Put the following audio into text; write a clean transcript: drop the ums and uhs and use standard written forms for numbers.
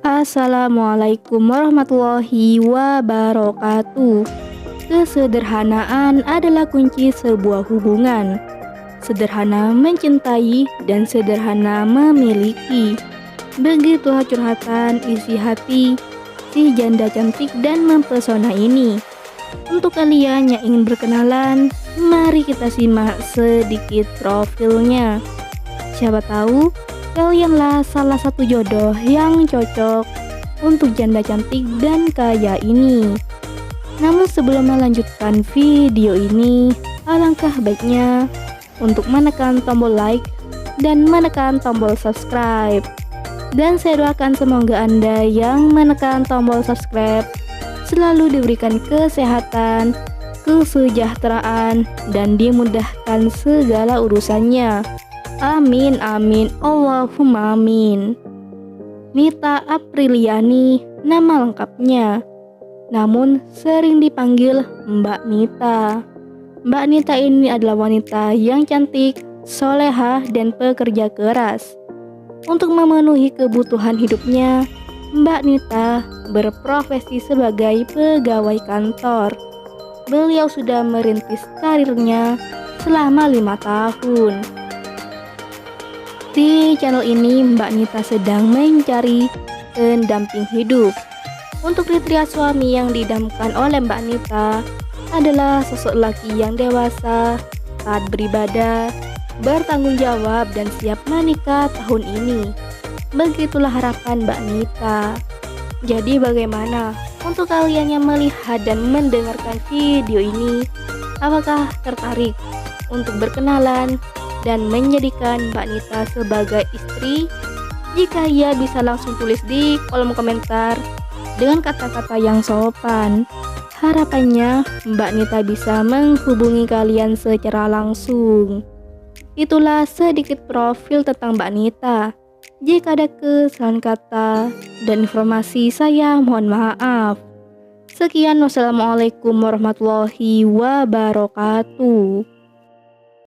Assalamualaikum warahmatullahi wabarakatuh. Kesederhanaan adalah kunci sebuah hubungan. Sederhana mencintai dan sederhana memiliki. Begitulah curhatan isi hati si janda cantik dan mempesona ini. Untuk kalian yang ingin berkenalan, mari kita simak sedikit profilnya. Siapa tahu kalianlah salah satu jodoh yang cocok untuk janda cantik dan kaya ini. Namun sebelum melanjutkan video ini, alangkah baiknya untuk menekan tombol like dan menekan tombol subscribe. Dan saya doakan semoga Anda yang menekan tombol subscribe selalu diberikan kesehatan, kesejahteraan, dan dimudahkan segala urusannya. Amin amin Allahumma amin. Nita Apriliani nama lengkapnya, namun sering dipanggil Mbak Nita. Mbak Nita ini adalah wanita yang cantik, solehah, dan pekerja keras. Untuk memenuhi kebutuhan hidupnya, Mbak Nita berprofesi sebagai pegawai kantor. Beliau sudah merintis karirnya selama 5 tahun. Di channel ini Mbak Nita sedang mencari pendamping hidup. Untuk kriteria suami yang didamkan oleh Mbak Nita adalah sosok laki yang dewasa, taat beribadah, bertanggung jawab, dan siap menikah tahun ini. Begitulah harapan Mbak Nita. Jadi bagaimana untuk kalian yang melihat dan mendengarkan video ini? Apakah tertarik untuk berkenalan dan menjadikan Mbak Nita sebagai istri? Jika iya, bisa langsung tulis di kolom komentar dengan kata-kata yang sopan. Harapannya Mbak Nita bisa menghubungi kalian secara langsung. Itulah sedikit profil tentang Mbak Nita. Jika ada kesalahan kata dan informasi, saya mohon maaf. Sekian, wassalamualaikum warahmatullahi wabarakatuh.